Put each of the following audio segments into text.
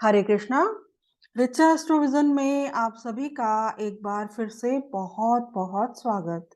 हरे कृष्णा। रिचा एस्ट्रोविजन में आप सभी का एक बार फिर से बहुत बहुत स्वागत।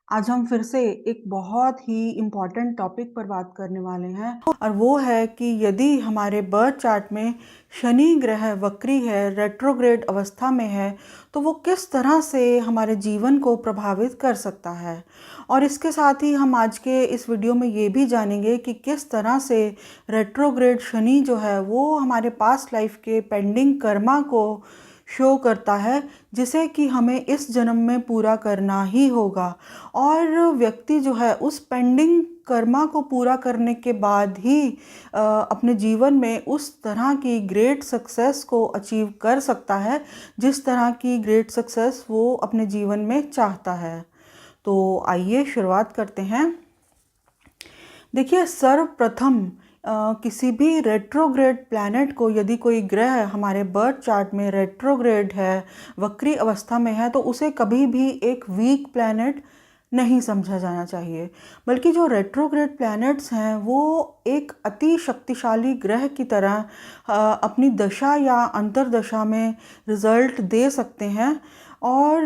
आज हम फिर से एक बहुत ही इम्पॉर्टेंट टॉपिक पर बात करने वाले हैं और वो है कि यदि हमारे बर्थ चार्ट में शनि ग्रह वक्री है, रेट्रोग्रेड अवस्था में है, तो वो किस तरह से हमारे जीवन को प्रभावित कर सकता है। और इसके साथ ही हम आज के इस वीडियो में ये भी जानेंगे कि किस तरह से रेट्रोग्रेड शनि जो है वो हमारे पास्ट लाइफ के पेंडिंग कर्मा को शो करता है, जिसे कि हमें इस जन्म में पूरा करना ही होगा। और व्यक्ति जो है उस पेंडिंग कर्मा को पूरा करने के बाद ही अपने जीवन में उस तरह की ग्रेट सक्सेस को अचीव कर सकता है जिस तरह की ग्रेट सक्सेस वो अपने जीवन में चाहता है। तो आइए शुरुआत करते हैं। देखिए, सर्वप्रथम किसी भी रेट्रोग्रेड प्लैनेट को यदि कोई ग्रह हमारे बर्थ चार्ट में रेट्रोग्रेड है, वक्री अवस्था में है, तो उसे कभी भी एक वीक प्लैनेट नहीं समझा जाना चाहिए। बल्कि जो रेट्रोग्रेड प्लैनेट्स हैं वो एक अति शक्तिशाली ग्रह की तरह अपनी दशा या अंतर्दशा में रिजल्ट दे सकते हैं। और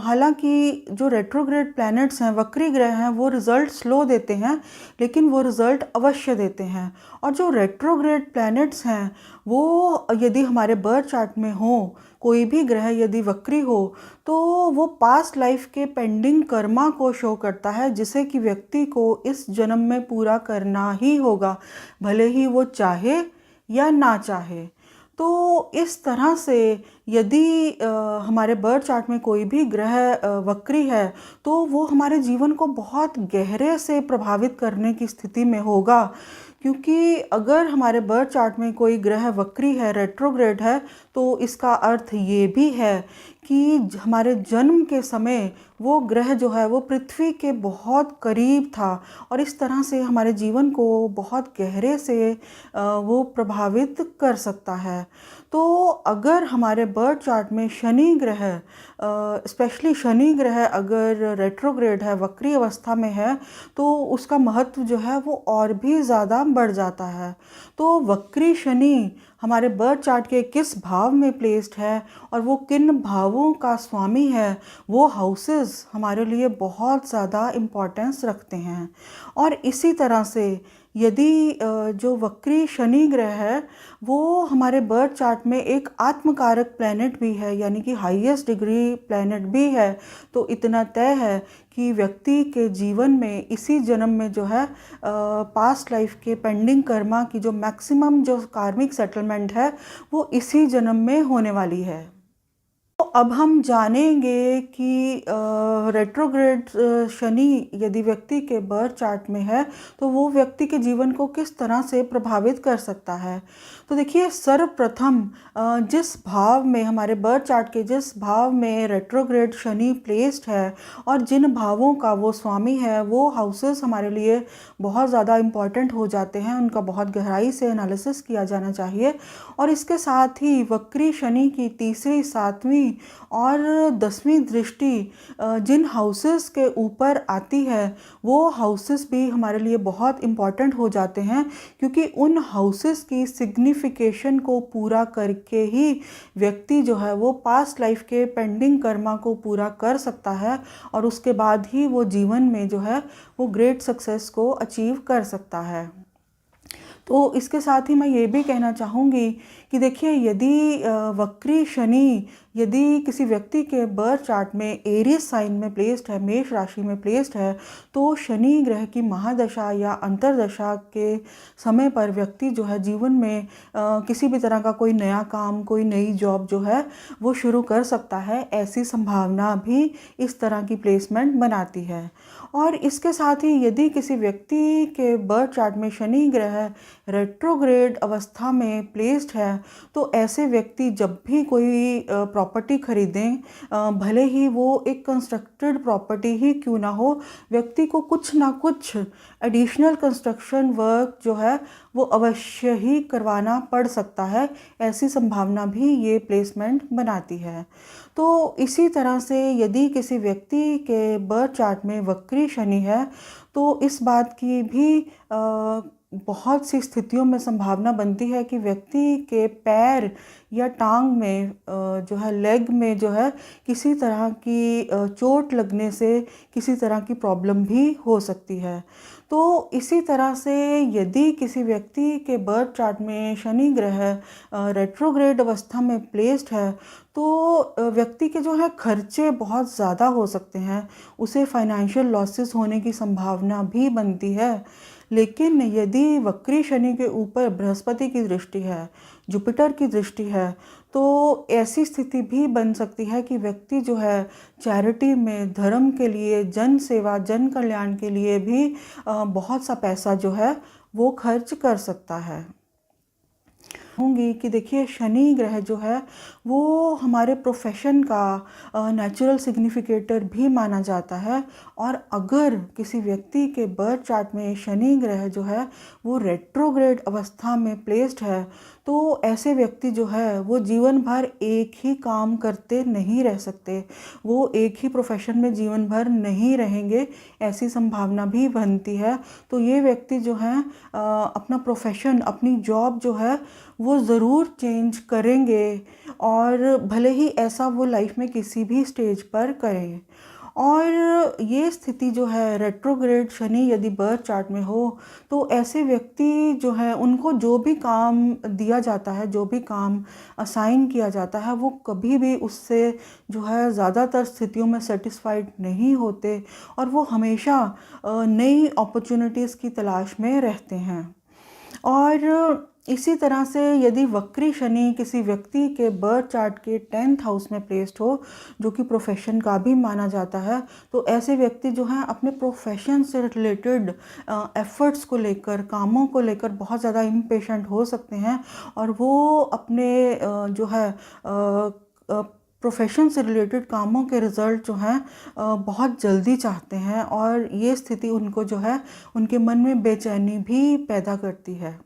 हालांकि जो रेट्रोग्रेड प्लैनेट्स हैं, वक्री ग्रह हैं, वो रिज़ल्ट स्लो देते हैं, लेकिन वो रिज़ल्ट अवश्य देते हैं। और जो रेट्रोग्रेड प्लैनेट्स हैं वो यदि हमारे बर्थ चार्ट में हो, कोई भी ग्रह यदि वक्री हो, तो वो पास्ट लाइफ के पेंडिंग कर्मा को शो करता है, जिसे कि व्यक्ति को इस जन्म में पूरा करना ही होगा, भले ही वो चाहे या ना चाहे। तो इस तरह से यदि हमारे बर्थ चार्ट में कोई भी ग्रह वक्री है, तो वो हमारे जीवन को बहुत गहरे से प्रभावित करने की स्थिति में होगा। क्योंकि अगर हमारे बर्थ चार्ट में कोई ग्रह वक्री है, रेट्रोग्रेड है, तो इसका अर्थ ये भी है कि हमारे जन्म के समय वो ग्रह जो है वो पृथ्वी के बहुत करीब था और इस तरह से हमारे जीवन को बहुत गहरे से वो प्रभावित कर सकता है। तो अगर हमारे बर्थ चार्ट में शनि ग्रह, स्पेशली शनि ग्रह अगर रेट्रोग्रेड है, वक्री अवस्था में है, तो उसका महत्व जो है वो और भी ज़्यादा बढ़ जाता है। तो वक्री शनि हमारे बर्थ चार्ट के किस भाव में प्लेस्ड है और वो किन भावों का स्वामी है, वो हाउसेस हमारे लिए बहुत ज़्यादा इम्पोर्टेंस रखते हैं। और इसी तरह से यदि जो वक्री शनि ग्रह है वो हमारे बर्थ चार्ट में एक आत्मकारक प्लैनेट भी है, यानी कि हाईएस्ट डिग्री प्लैनेट भी है, तो इतना तय है कि व्यक्ति के जीवन में इसी जन्म में जो है पास्ट लाइफ के पेंडिंग कर्मा की जो मैक्सिमम जो कार्मिक सेटलमेंट है वो इसी जन्म में होने वाली है। तो अब हम जानेंगे कि रेट्रोग्रेड शनि यदि व्यक्ति के बर्थ चार्ट में है तो वो व्यक्ति के जीवन को किस तरह से प्रभावित कर सकता है। तो देखिए, सर्वप्रथम जिस भाव में हमारे बर्थ चार्ट के जिस भाव में रेट्रोग्रेड शनि प्लेस्ड है और जिन भावों का वो स्वामी है, वो हाउसेस हमारे लिए बहुत ज़्यादा इम्पॉर्टेंट हो जाते हैं, उनका बहुत गहराई से एनालिसिस किया जाना चाहिए। और इसके साथ ही वक्री शनि की तीसरी, सातवीं और 10वीं दृष्टि जिन हाउसेस के ऊपर आती है, वो हाउसेस भी हमारे लिए बहुत इम्पॉर्टेंट हो जाते हैं, क्योंकि उन हाउसेस की सिग्निफिकेशन को पूरा करके ही व्यक्ति जो है वो पास्ट लाइफ के पेंडिंग कर्मा को पूरा कर सकता है और उसके बाद ही वो जीवन में जो है वो ग्रेट सक्सेस को अचीव कर सकता है। तो इसके साथ ही मैं ये भी कहना चाहूँगी कि देखिए, यदि वक्री शनि यदि किसी व्यक्ति के बर्थ चार्ट में एरीज साइन में प्लेस्ड है, मेष राशि में प्लेस्ड है, तो शनि ग्रह की महादशा या अंतर्दशा के समय पर व्यक्ति जो है जीवन में किसी भी तरह का कोई नया काम, कोई नई जॉब जो है वो शुरू कर सकता है। ऐसी संभावना भी इस तरह की प्लेसमेंट बनाती है। और इसके साथ ही यदि किसी व्यक्ति के बर्थ चार्ट में शनि ग्रह रेट्रोग्रेड अवस्था में प्लेस्ड है, तो ऐसे व्यक्ति जब भी कोई प्रॉपर्टी खरीदें, भले ही वो एक कंस्ट्रक्टेड प्रॉपर्टी ही क्यों ना हो, व्यक्ति को कुछ ना कुछ एडिशनल कंस्ट्रक्शन वर्क जो है वो अवश्य ही करवाना पड़ सकता है। ऐसी संभावना भी ये प्लेसमेंट बनाती है। तो इसी तरह से यदि किसी व्यक्ति के बर्थ चार्ट में वक्री शनि है, तो इस बात की भी बहुत सी स्थितियों में संभावना बनती है कि व्यक्ति के पैर या टांग में जो है लेग में जो है किसी तरह की चोट लगने से किसी तरह की प्रॉब्लम भी हो सकती है। तो इसी तरह से यदि किसी व्यक्ति के बर्थ चार्ट में शनि ग्रह रेट्रोग्रेड अवस्था में प्लेस्ड है तो व्यक्ति के जो है खर्चे बहुत ज़्यादा हो सकते हैं, उसे फाइनेंशियल लॉसेस होने की संभावना भी बनती है। लेकिन यदि वक्री शनि के ऊपर बृहस्पति की दृष्टि है, जुपिटर की दृष्टि है, तो ऐसी स्थिति भी बन सकती है कि व्यक्ति जो है चैरिटी में, धर्म के लिए, जन सेवा, जन कल्याण के लिए भी बहुत सा पैसा जो है वो खर्च कर सकता है। होंगी कि देखिए शनि ग्रह जो है वो हमारे प्रोफेशन का नेचुरल सिग्निफिकेटर भी माना जाता है। और अगर किसी व्यक्ति के बर्थ चार्ट में शनि ग्रह जो है वो रेट्रोग्रेड अवस्था में प्लेस्ड है तो ऐसे व्यक्ति जो है वो जीवन भर एक ही काम करते नहीं रह सकते, वो एक ही प्रोफेशन में जीवन भर नहीं रहेंगे, ऐसी संभावना भी बनती है। तो ये व्यक्ति जो है अपना प्रोफेशन, अपनी जॉब जो है वो ज़रूर चेंज करेंगे और भले ही ऐसा वो लाइफ में किसी भी स्टेज पर करें। और ये स्थिति जो है रेट्रोग्रेड शनि यदि बर्थ चार्ट में हो तो ऐसे व्यक्ति जो है उनको जो भी काम दिया जाता है, जो भी काम असाइन किया जाता है, वो कभी भी उससे जो है ज़्यादातर स्थितियों में सेटिस्फाइड नहीं होते और वो हमेशा नई अपॉर्चुनिटीज़ की तलाश में रहते हैं। और इसी तरह से यदि वक्री शनि किसी व्यक्ति के बर्थ चार्ट के 10th हाउस में प्लेस्ड हो, जो कि प्रोफेशन का भी माना जाता है, तो ऐसे व्यक्ति जो हैं अपने प्रोफेशन से रिलेटेड एफर्ट्स को लेकर, कामों को लेकर बहुत ज़्यादा इम्पेशेंट हो सकते हैं और वो अपने जो है प्रोफेशन से रिलेटेड कामों के रिज़ल्ट जो हैं बहुत जल्दी चाहते हैं और ये स्थिति उनको जो है उनके मन में बेचैनी भी पैदा करती है।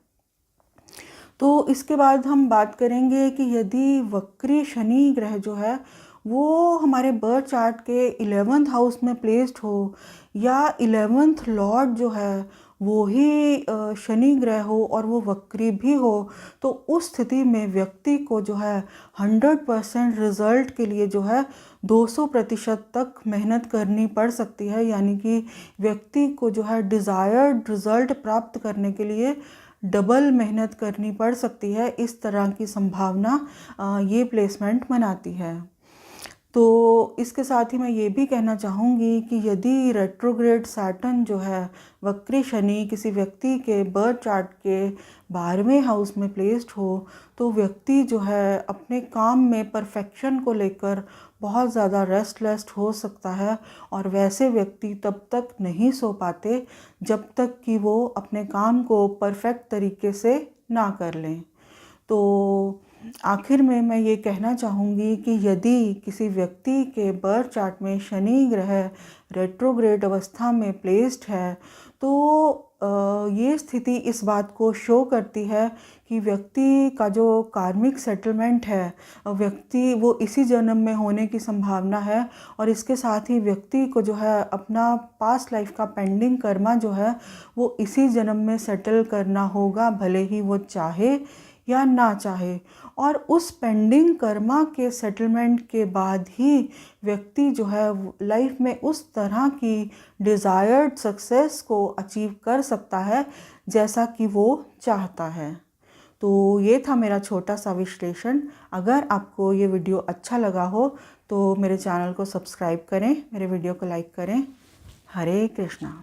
तो इसके बाद हम बात करेंगे कि यदि वक्री शनि ग्रह जो है वो हमारे बर्थ चार्ट के 11th हाउस में प्लेस्ड हो या 11th लॉर्ड जो है वो ही शनि ग्रह हो और वो वक्री भी हो, तो उस स्थिति में व्यक्ति को जो है 100% रिज़ल्ट के लिए जो है 200% तक मेहनत करनी पड़ सकती है। यानी कि व्यक्ति को जो है डिज़ायर्ड रिज़ल्ट प्राप्त करने के लिए डबल मेहनत करनी पड़ सकती है। इस तरह की संभावना ये प्लेसमेंट बनाती है। तो इसके साथ ही मैं ये भी कहना चाहूँगी कि यदि रेट्रोग्रेड सैटर्न जो है वक्री शनि किसी व्यक्ति के बर्थ चार्ट के 12वें हाउस में प्लेस्ड हो तो व्यक्ति जो है अपने काम में परफेक्शन को लेकर बहुत ज़्यादा रेस्टलेस हो सकता है और वैसे व्यक्ति तब तक नहीं सो पाते जब तक कि वो अपने काम को परफेक्ट तरीके से ना कर लें। तो आखिर में मैं ये कहना चाहूँगी कि यदि किसी व्यक्ति के बर्थ चार्ट में शनि ग्रह रेट्रोग्रेड अवस्था में प्लेस्ड है तो ये स्थिति इस बात को शो करती है कि व्यक्ति का जो कार्मिक सेटलमेंट है व्यक्ति वो इसी जन्म में होने की संभावना है और इसके साथ ही व्यक्ति को जो है अपना पास्ट लाइफ का पेंडिंग कर्मा जो है वो इसी जन्म में सेटल करना होगा, भले ही वो चाहे या ना चाहे। और उस पेंडिंग कर्मा के सेटलमेंट के बाद ही व्यक्ति जो है लाइफ में उस तरह की डिज़ायर्ड सक्सेस को अचीव कर सकता है जैसा कि वो चाहता है। तो ये था मेरा छोटा सा विश्लेषण। अगर आपको ये वीडियो अच्छा लगा हो तो मेरे चैनल को सब्सक्राइब करें, मेरे वीडियो को लाइक करें। हरे कृष्णा।